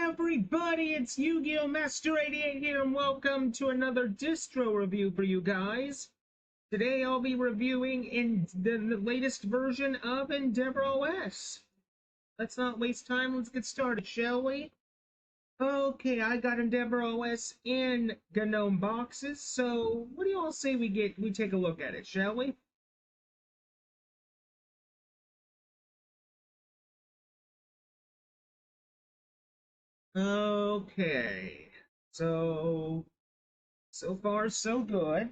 everybody, it's Yu-Gi-Oh! Master 88 here, and welcome to another distro review for you guys. Today I'll be reviewing in the latest version of Endeavouros. Let's not waste time, let's get started, shall we? Okay, I got Endeavouros in Gnome boxes, so what do you all say we take a look at it, shall we? Okay, so far so good.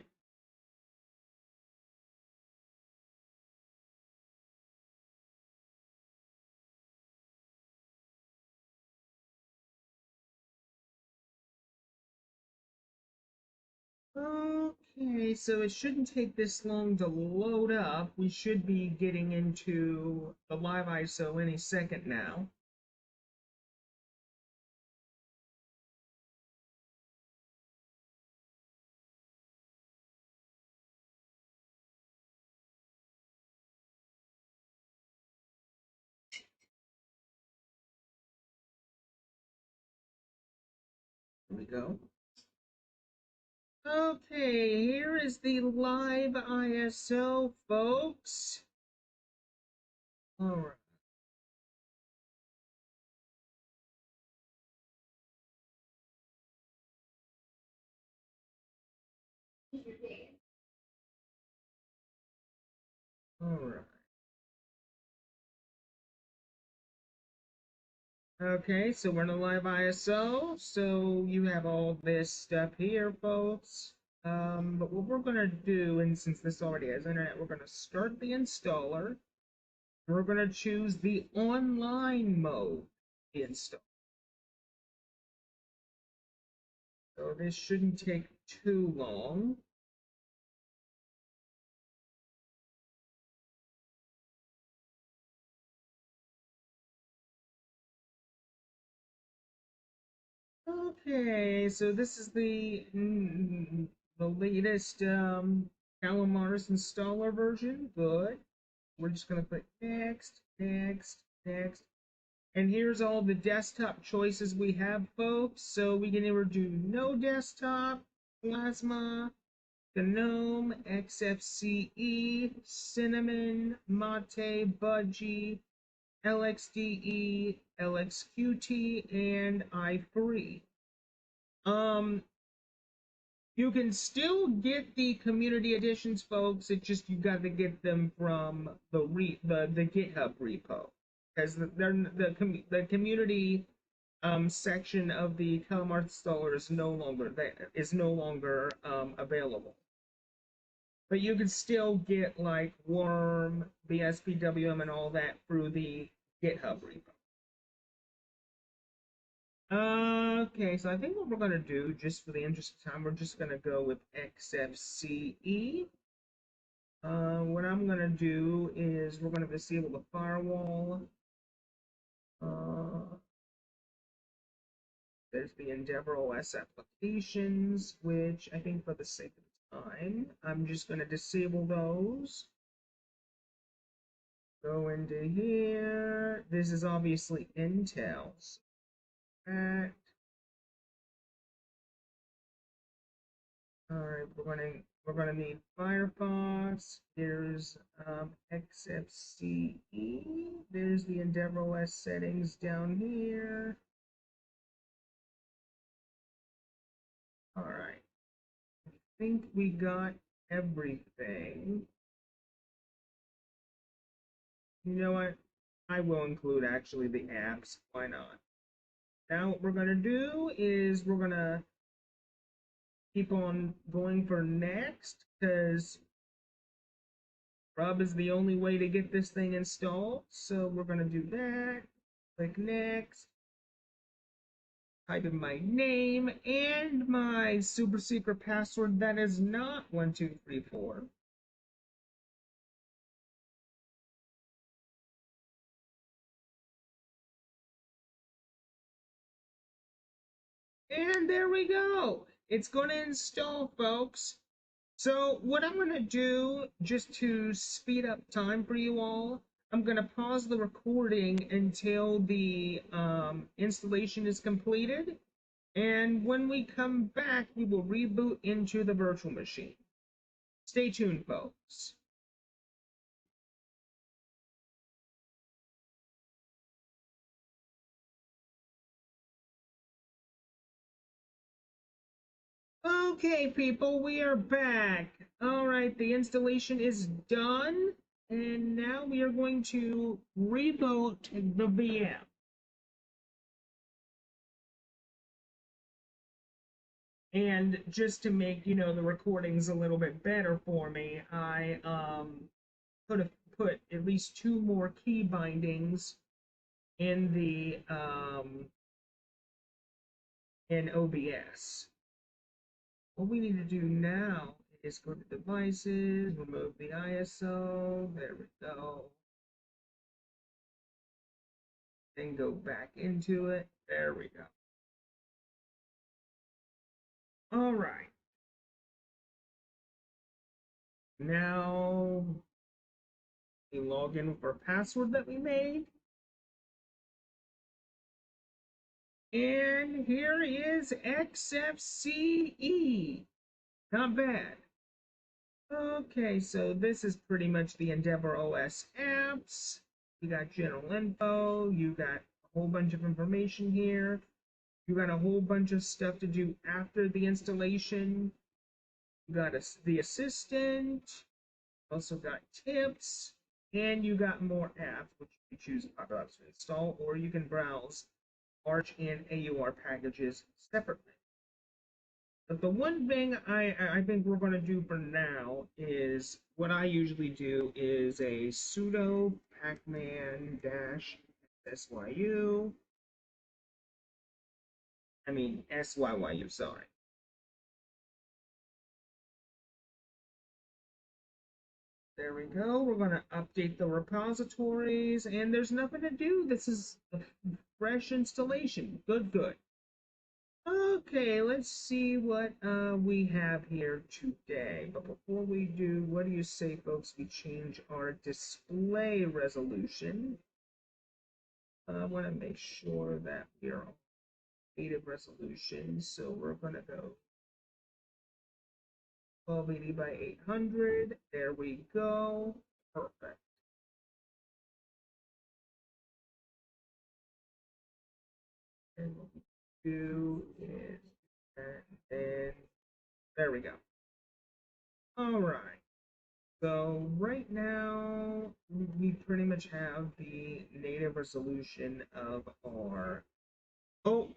Okay, so it shouldn't take this long to load up. We should be getting into the live ISO any second now. Here we go. Okay, here is the live ISO, folks. All right. All right. Okay, so we're in a live ISO, so you have all this stuff here, folks. But what we're gonna do, and since this already has internet, we're gonna start the installer. We're gonna choose the online mode install. So this shouldn't take too long. Okay, so this is the latest Calamaris installer version. Good. We're just gonna click next, next, next. And here's all the desktop choices we have, folks. So we can either do no desktop, plasma, GNOME, XFCE, Cinnamon, Mate, Budgie, LXDE, LXQT, and i3. You can still get the community editions, folks. It's just you got to get them from the GitHub repo, because the community section of the Calamar installer is no longer available. But you can still get like Worm, BSPWM, and all that through the GitHub repo. Okay, so I think what we're going to do, just for the interest of time, we're just going to go with XFCE. What I'm going to do is we're going to disable the firewall. There's the Endeavouros applications, which I think for the sake of time, I'm just going to disable those. Go into here. This is obviously Intel's. Alright, we're gonna need Firefox. There's XFCE. There's the Endeavouros settings down here. Alright. I think we got everything. You know what? I will include actually the apps. Why not? Now what we're gonna do is we're gonna keep on going for next, because Rub is the only way to get this thing installed. So we're gonna do that. Click next. Type in my name and my super secret password that is not 1234. And there we go. It's going to install, folks. So what I'm going to do, just to speed up time for you all, I'm going to pause the recording until the installation is completed. And when we come back, we will reboot into the virtual machine. Stay tuned, folks. Okay, people, we are back. All right, the installation is done. And now we are going to reboot the VM. And just to make, the recordings a little bit better for me, I could have put at least two more key bindings in the in OBS. What we need to do now is go to devices, remove the ISO, there we go. Then go back into it, there we go. All right. Now we log in with our password that we made. And here is XFCE. Not bad. Okay, so this is pretty much the Endeavouros apps. You got general info, you got a whole bunch of information here. You got a whole bunch of stuff to do after the installation. You got the assistant, also got tips, and you got more apps, which you choose to install, or you can browse Arch and AUR packages separately. But the one thing I think we're going to do for now is what I usually do is a sudo pacman dash syu. I mean syu, sorry. There we go. We're going to update the repositories, and there's nothing to do. This is a fresh installation. Good, good. Okay, let's see what we have here today. But before we do, what do you say, folks? We change our display resolution. I want to make sure that we are on native resolution. So we're going to go 1280 by 800. There we go. Perfect. And what we do is, and then there we go. All right. So right now, we pretty much have the native resolution of our. Oh,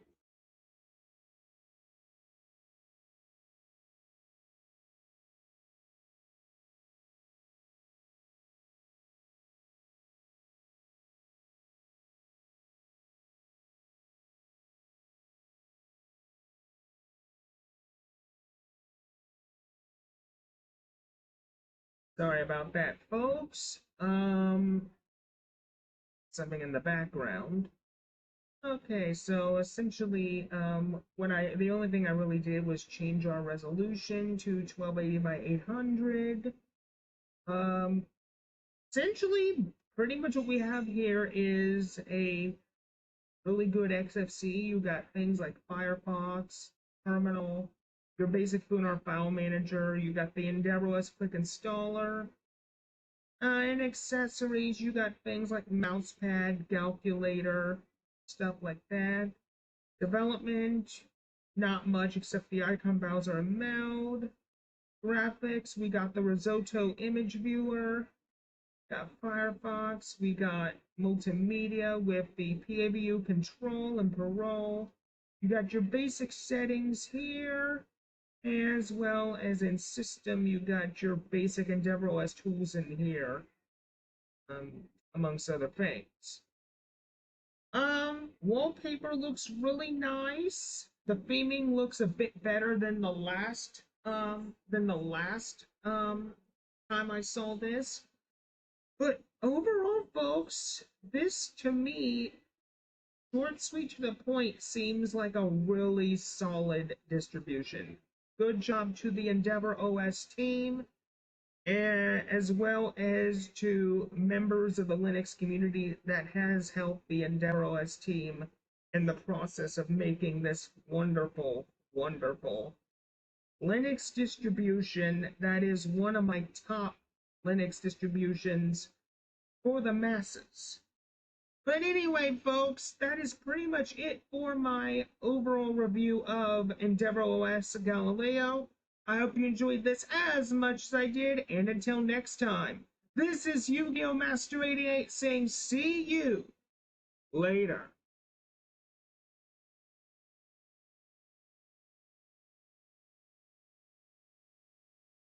sorry about that, folks. Something in the background. Okay, so essentially, the only thing I really did was change our resolution to 1280 by 800. Um, Essentially, pretty much what we have here is a really good XFC. You got things like Firefox, Terminal, your basic FUNAR file manager. You got the Endeavouros Quick Installer. And accessories, you got things like mousepad, calculator, stuff like that. Development, not much except the icon browser and meld. Graphics, we got the Risotto image viewer. Got Firefox, we got multimedia with the PAVU control and parole. You got your basic settings here, as well as in system, you got your basic Endeavouros tools in here, amongst other things. Wallpaper looks really nice. The theming looks a bit better than the last time I saw this. But overall, folks, this to me, short, sweet, to the point, seems like a really solid distribution. Good job to the Endeavouros team. as well as to members of the Linux community that has helped the Endeavouros team in the process of making this wonderful, wonderful Linux distribution that is one of my top Linux distributions for the masses. But anyway, folks, that is pretty much it for my overall review of Endeavouros Galileo. I hope you enjoyed this as much as I did, and until next time, this is Yu-Gi-Oh! Master 88 saying see you later.